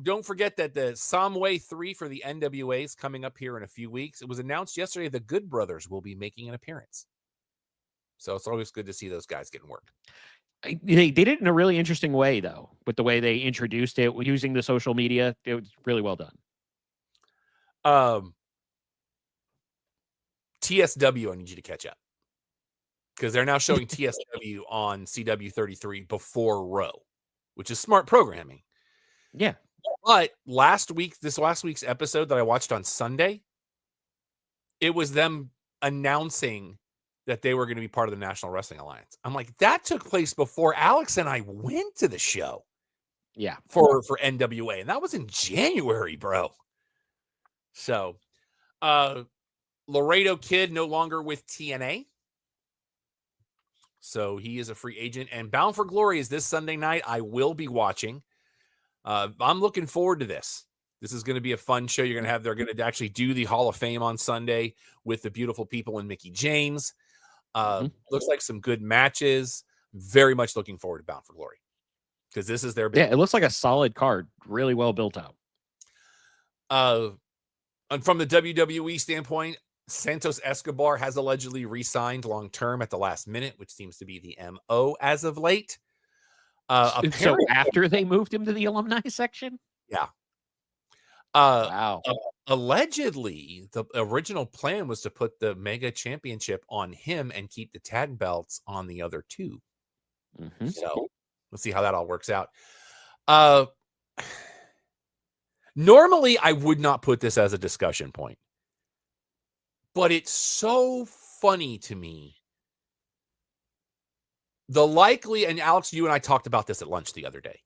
Don't forget that the Somway 3 for the NWA is coming up here in a few weeks. It was announced yesterday the Good Brothers will be making an appearance. So it's always good to see those guys getting work. They did it in a really interesting way, though, with the way they introduced it, using the social media. It was really well done. TSW, I need you to catch up. Because they're now showing TSW on CW33 before Raw, which is smart programming. Yeah. But this last week's episode that I watched on Sunday, it was them announcing that they were going to be part of the National Wrestling Alliance. I'm like, that took place before Alex and I went to the show. Yeah. For NWA. And that was in January, bro. So, Laredo Kid no longer with TNA. So he is a free agent. And Bound for Glory is this Sunday night. I will be watching. I'm looking forward to this. This is going to be a fun show. They're going to actually do the Hall of Fame on Sunday with the beautiful people and Mickey James. Looks like some good matches. Very much looking forward to Bound for Glory. Because this is their big it looks like a solid card. Really well built out. And from the WWE standpoint, Santos Escobar has allegedly re-signed long-term at the last minute, which seems to be the MO as of late. So after they moved him to the alumni section? Yeah. Wow. Allegedly, the original plan was to put the Mega Championship on him and keep the tag belts on the other two. So let's see how that all works out. Normally, I would not put this as a discussion point, but it's so funny to me. And Alex, you and I talked about this at lunch the other day.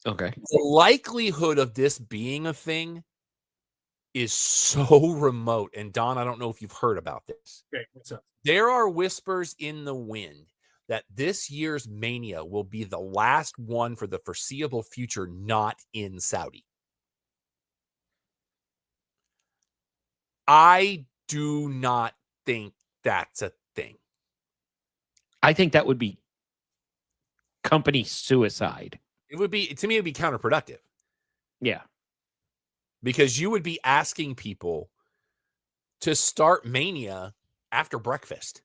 Okay. The likelihood of this being a thing is so remote. And Don, I don't know if you've heard about this. Okay, what's up? There are whispers in the wind that this year's Mania will be the last one for the foreseeable future not in Saudi. I do not think that's a thing. I think that would be company suicide. It would be, to me, it would be counterproductive. Yeah. Because you would be asking people to start Mania after breakfast.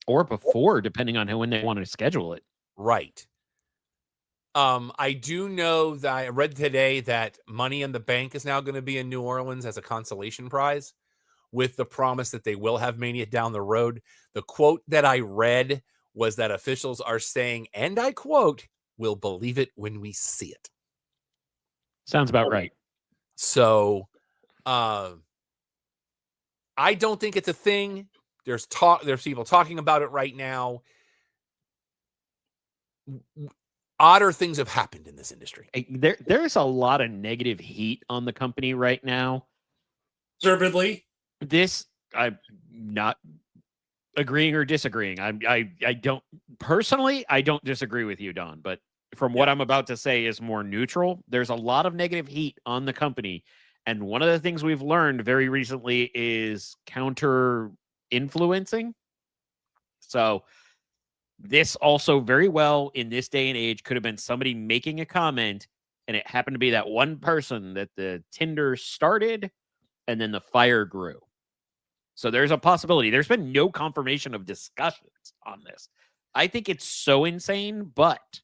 Or before, depending on when they want to schedule it. Right. I do know that I read today that Money in the Bank is now going to be in New Orleans as a consolation prize with the promise that they will have Mania down the road. The quote that I read was that officials are saying, and I quote, "We'll believe it when we see it." Sounds about right. So, I don't think it's a thing. There's people talking about it right now. Odder things have happened in this industry. There's a lot of negative heat on the company right now. Deservedly. I'm not agreeing or disagreeing. I don't personally, I don't disagree with you, Don, but from what I'm about to say is more neutral. There's a lot of negative heat on the company. And one of the things we've learned very recently is counter influencing. So this also very well in this day and age could have been somebody making a comment, and it happened to be that one person that the tinder started and then the fire grew. So there's a possibility. There's been no confirmation of discussions on this. I think it's so insane, but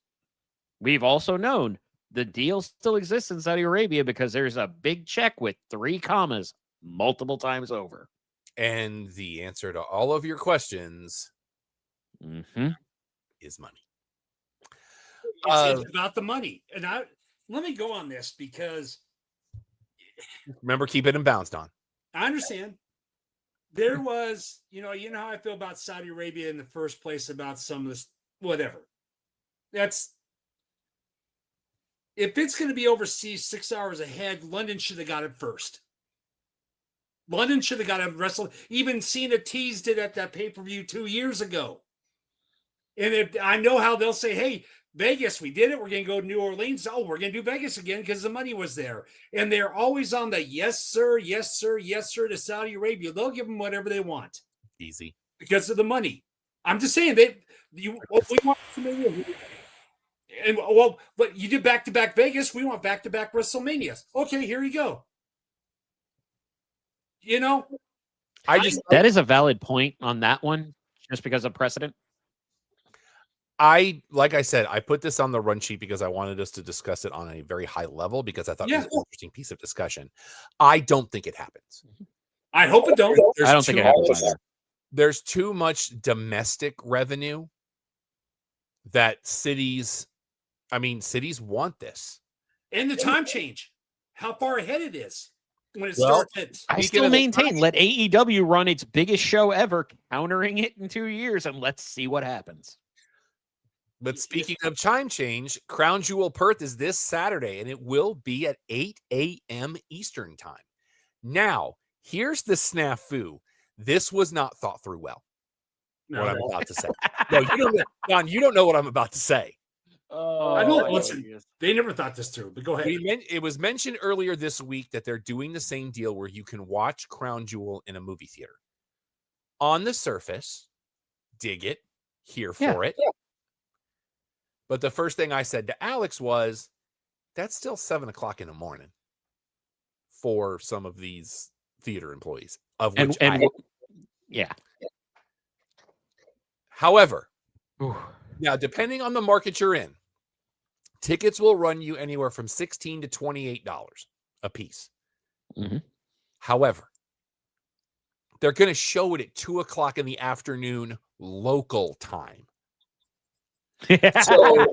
we've also known the deal still exists in Saudi Arabia because there's a big check with 3 commas multiple times over. And the answer to all of your questions is money. It's about the money. And let me go on this because remember, keep it in bounds, Don. I understand. There was, you know how I feel about Saudi Arabia in the first place about some of this, whatever. If it's going to be overseas 6 hours ahead, London should have got it first. London should have got it wrestle. Even Cena teased it at that pay-per-view 2 years ago. And I know how they'll say, hey, Vegas, we did it. We're going to go to New Orleans. Oh, we're going to do Vegas again because the money was there. And they're always on the yes, sir, yes, sir, yes, sir to Saudi Arabia. They'll give them whatever they want. Easy. Because of the money. I'm just saying, we want And well, but you did back-to-back Vegas. We want back-to-back WrestleManias. Okay, here you go. You know, That is a valid point on that one, just because of precedent. Like I said, I put this on the run sheet because I wanted us to discuss it on a very high level because I thought it was an interesting piece of discussion. I don't think it happens. I hope it don't. I don't think it happens either. There's too much domestic revenue that cities want this. And the time change, how far ahead it is when it Well, starts. I still maintain, let AEW run its biggest show ever, countering it in 2 years, and let's see what happens. But speaking of time change, Crown Jewel Perth is this Saturday, and it will be at 8 a.m. Eastern time. Now, here's the snafu. This was not thought through well. What I'm about to say. No, you don't know, John, you don't know what I'm about to say. I know. Listen, they never thought this through, but go ahead. It was mentioned earlier this week that they're doing the same deal where you can watch Crown Jewel in a movie theater. On the surface, dig it, here for it. But the first thing I said to Alex was, that's still 7 o'clock in the morning for some of these theater employees. Of which However, now depending on the market you're in, tickets will run you anywhere from $16 to $28 a piece. Mm-hmm. However, they're going to show it at 2 o'clock in the afternoon local time. So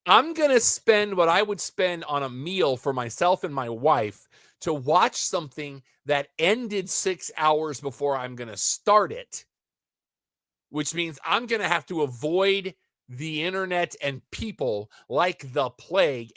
I'm going to spend what I would spend on a meal for myself and my wife to watch something that ended 6 hours before I'm going to start it, which means I'm going to have to avoid the internet and people like the plague.